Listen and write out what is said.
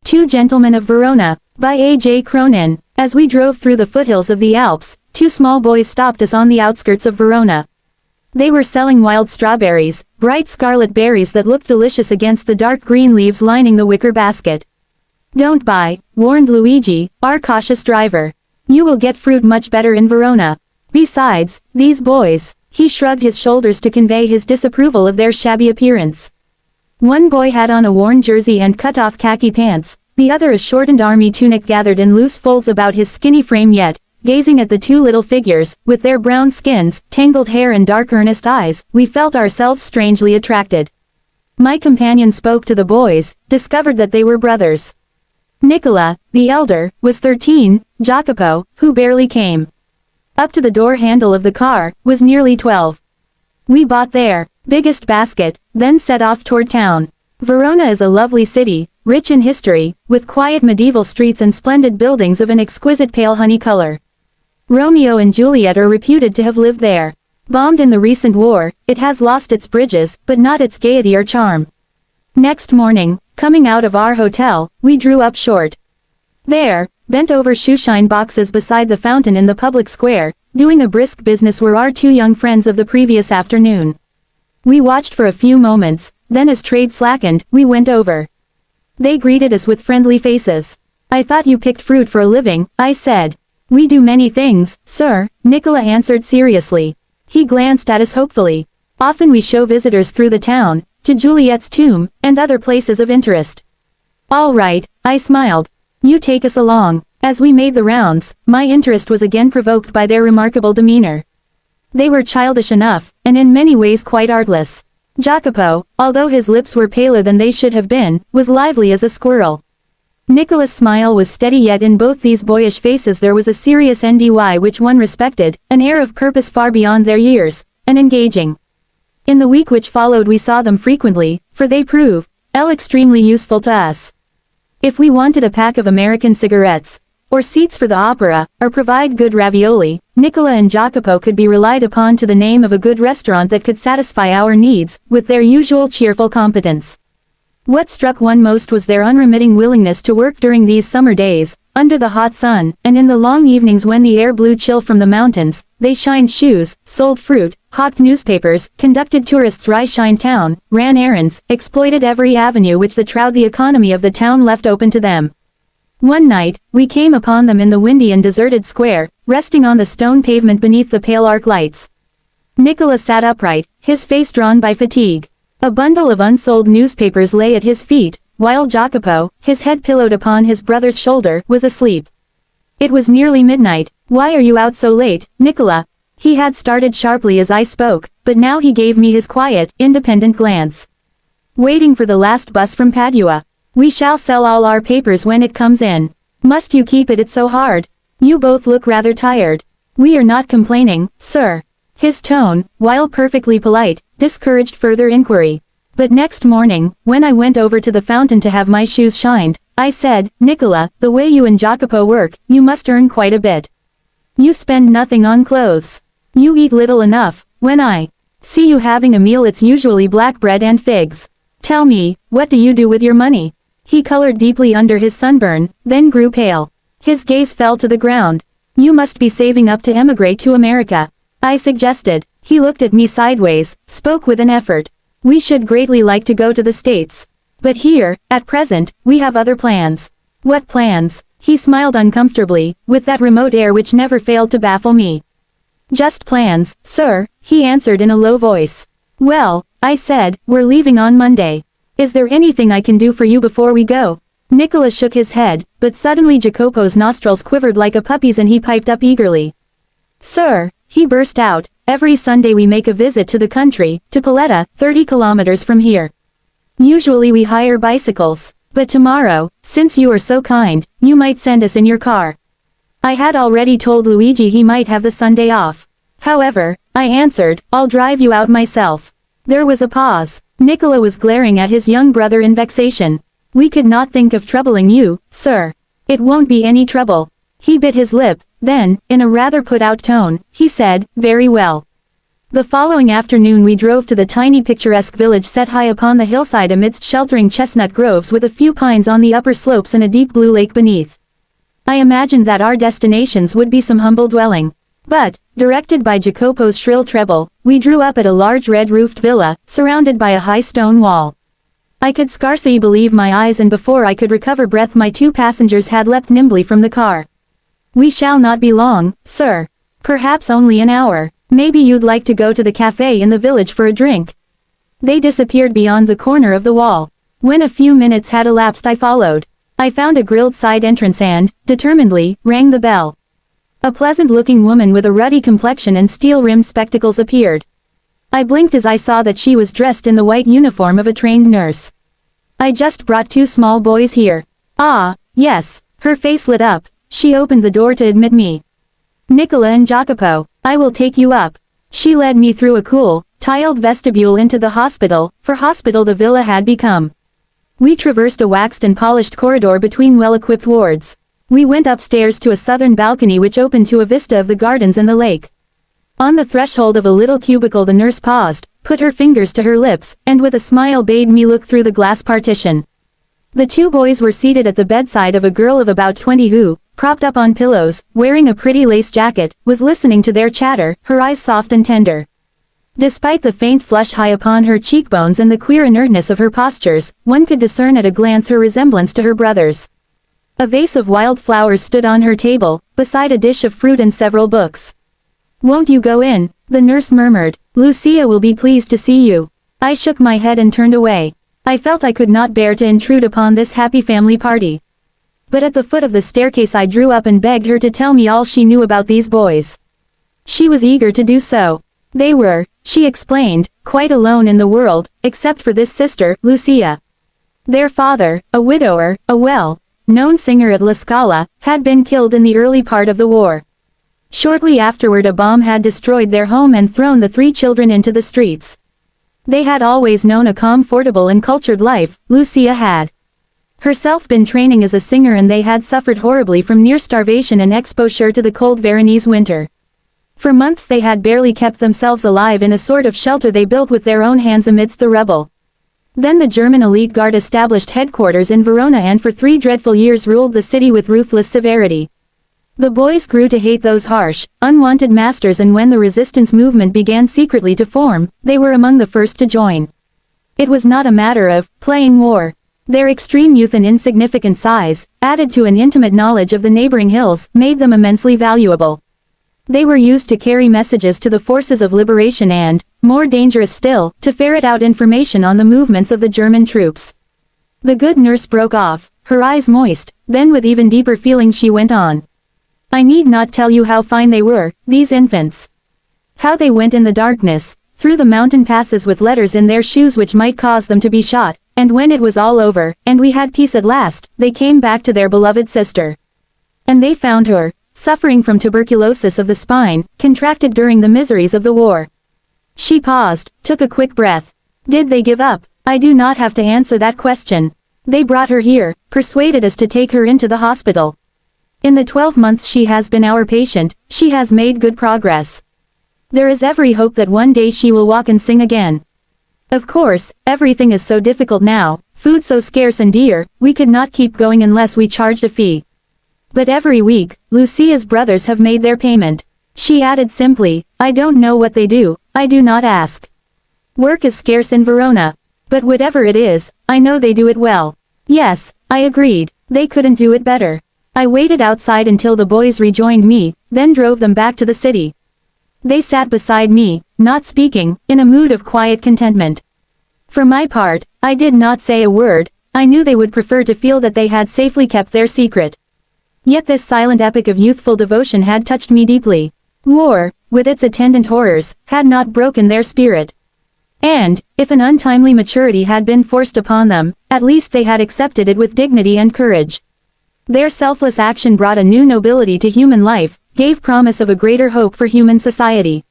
Two Gentlemen of Verona, by A.J. Cronin. As we drove through the foothills of the Alps, two small boys stopped us on the outskirts of Verona. They were selling wild strawberries, bright scarlet berries that looked delicious against the dark green leaves lining the wicker basket. "Don't buy," warned Luigi, our cautious driver. "You will get fruit much better in Verona. Besides, these boys," he shrugged his shoulders to convey his disapproval of their shabby appearance. One boy had on a worn jersey and cut-off khaki pants, the other a shortened army tunic gathered in loose folds about his skinny frame. Yet, gazing at the two little figures, with their brown skins, tangled hair and dark earnest eyes, we felt ourselves strangely attracted. My companion spoke to the boys, discovered that they were brothers. Nicola, the elder, was 13, Jacopo, who barely came up to the door handle of the car, was nearly 12. We bought their biggest basket, then set off toward town. Verona is a lovely city, rich in history, with quiet medieval streets and splendid buildings of an exquisite pale honey color. Romeo and Juliet are reputed to have lived there. Bombed in the recent war, it has lost its bridges, but not its gaiety or charm. Next morning, coming out of our hotel, we drew up short. There, bent over shoeshine boxes beside the fountain in the public square, doing a brisk business were our two young friends of the previous afternoon. We watched for a few moments, then as trade slackened, we went over. They greeted us with friendly faces. "I thought you picked fruit for a living," I said. "We do many things, sir," Nicola answered seriously. He glanced at us hopefully. "Often we show visitors through the town, to Juliet's tomb, and other places of interest." "All right," I smiled. "You take us along." As we made the rounds, my interest was again provoked by their remarkable demeanor. They were childish enough, and in many ways quite artless. Jacopo, although his lips were paler than they should have been, was lively as a squirrel. Nicola's smile was steady, yet in both these boyish faces there was a serious NDY which one respected, an air of purpose far beyond their years, and engaging. In the week which followed we saw them frequently, for they proved extremely useful to us. If we wanted a pack of American cigarettes, or seats for the opera, or provide good ravioli, Nicola and Jacopo could be relied upon to the name of a good restaurant that could satisfy our needs, with their usual cheerful competence. What struck one most was their unremitting willingness to work during these summer days, under the hot sun, and in the long evenings when the air blew chill from the mountains. They shined shoes, sold fruit, hawked newspapers, conducted tourists shine town, ran errands, exploited every avenue which the economy of the town left open to them. One night, we came upon them in the windy and deserted square, resting on the stone pavement beneath the pale arc lights. Nicola sat upright, his face drawn by fatigue. A bundle of unsold newspapers lay at his feet, while Jacopo, his head pillowed upon his brother's shoulder, was asleep. It was nearly midnight. "Why are you out so late, Nicola?" He had started sharply as I spoke, but now he gave me his quiet, independent glance. "Waiting for the last bus from Padua. We shall sell all our papers when it comes in. Must you keep it so hard? You both look rather tired." "We are not complaining, sir." His tone, while perfectly polite, discouraged further inquiry. But next morning, when I went over to the fountain to have my shoes shined, I said, "Nicola, the way you and Jacopo work, you must earn quite a bit. You spend nothing on clothes. You eat little enough. When I see you having a meal it's usually black bread and figs. Tell me, what do you do with your money?" He colored deeply under his sunburn, then grew pale. His gaze fell to the ground. "You must be saving up to emigrate to America," I suggested. He looked at me sideways, spoke with an effort. "We should greatly like to go to the States. But here, at present, we have other plans." "What plans?" He smiled uncomfortably, with that remote air which never failed to baffle me. "Just plans, sir," he answered in a low voice. "Well," I said, "we're leaving on Monday. Is there anything I can do for you before we go?" Nicola shook his head, but suddenly Jacopo's nostrils quivered like a puppy's and he piped up eagerly. "Sir," he burst out, "every Sunday we make a visit to the country, to Paletta, 30 kilometers from here. Usually we hire bicycles, but tomorrow, since you are so kind, you might send us in your car." I had already told Luigi he might have the Sunday off. "However," I answered, "I'll drive you out myself." There was a pause. Nicola was glaring at his young brother in vexation. "We could not think of troubling you, sir. It won't be any trouble." He bit his lip, then, in a rather put-out tone, he said, "Very well. The following afternoon we drove to the tiny picturesque village set high upon the hillside amidst sheltering chestnut groves with a few pines on the upper slopes and a deep blue lake beneath. I imagined that our destinations would be some humble dwelling. But, directed by Jacopo's shrill treble, we drew up at a large red-roofed villa, surrounded by a high stone wall. I could scarcely believe my eyes, and before I could recover breath my 2 passengers had leapt nimbly from the car. "We shall not be long, sir. Perhaps only an hour. Maybe you'd like to go to the cafe in the village for a drink." They disappeared beyond the corner of the wall. When a few minutes had elapsed I followed. I found a grilled side entrance and, determinedly, rang the bell. A pleasant-looking woman with a ruddy complexion and steel-rimmed spectacles appeared. I blinked as I saw that she was dressed in the white uniform of a trained nurse. "I just brought 2 small boys here." "Ah, yes." Her face lit up. She opened the door to admit me. "Nicola and Jacopo, I will take you up." She led me through a cool, tiled vestibule into the hospital, for hospital the villa had become. We traversed a waxed and polished corridor between well-equipped wards. We went upstairs to a southern balcony which opened to a vista of the gardens and the lake. On the threshold of a little cubicle the nurse paused, put her fingers to her lips, and with a smile bade me look through the glass partition. The 2 boys were seated at the bedside of a girl of about 20 who, propped up on pillows, wearing a pretty lace jacket, was listening to their chatter, her eyes soft and tender. Despite the faint flush high upon her cheekbones and the queer inertness of her postures, one could discern at a glance her resemblance to her brothers. A vase of wild flowers stood on her table, beside a dish of fruit and several books. "Won't you go in?" the nurse murmured. "Lucia will be pleased to see you." I shook my head and turned away. I felt I could not bear to intrude upon this happy family party. But at the foot of the staircase I drew up and begged her to tell me all she knew about these boys. She was eager to do so. They were, she explained, quite alone in the world, except for this sister, Lucia. Their father, a widower, a well-known singer at La Scala, had been killed in the early part of the war. Shortly afterward a bomb had destroyed their home and thrown the 3 children into the streets. They had always known a comfortable and cultured life. Lucia had herself been training as a singer, and they had suffered horribly from near starvation and exposure to the cold Veronese winter. For months they had barely kept themselves alive in a sort of shelter they built with their own hands amidst the rubble. Then the German elite guard established headquarters in Verona and for 3 dreadful years ruled the city with ruthless severity. The boys grew to hate those harsh, unwanted masters, and when the resistance movement began secretly to form, they were among the first to join. It was not a matter of playing war. Their extreme youth and insignificant size, added to an intimate knowledge of the neighboring hills, made them immensely valuable. They were used to carry messages to the forces of liberation and, more dangerous still, to ferret out information on the movements of the German troops. The good nurse broke off, her eyes moist, then with even deeper feeling she went on. "I need not tell you how fine they were, these infants. How they went in the darkness, through the mountain passes with letters in their shoes which might cause them to be shot, and when it was all over, and we had peace at last, they came back to their beloved sister. And they found her, suffering from tuberculosis of the spine, contracted during the miseries of the war." She paused, took a quick breath. "Did they give up? I do not have to answer that question. They brought her here, persuaded us to take her into the hospital. In the 12 months she has been our patient, she has made good progress. There is every hope that one day she will walk and sing again. Of course, everything is so difficult now, food so scarce and dear, we could not keep going unless we charged a fee. But every week, Lucia's brothers have made their payment." She added simply, "I don't know what they do, I do not ask. Work is scarce in Verona. But whatever it is, I know they do it well." "Yes," I agreed, "they couldn't do it better." I waited outside until the boys rejoined me, then drove them back to the city. They sat beside me, not speaking, in a mood of quiet contentment. For my part, I did not say a word. I knew they would prefer to feel that they had safely kept their secret. Yet this silent epic of youthful devotion had touched me deeply. War, with its attendant horrors, had not broken their spirit. And, if an untimely maturity had been forced upon them, at least they had accepted it with dignity and courage. Their selfless action brought a new nobility to human life, gave promise of a greater hope for human society.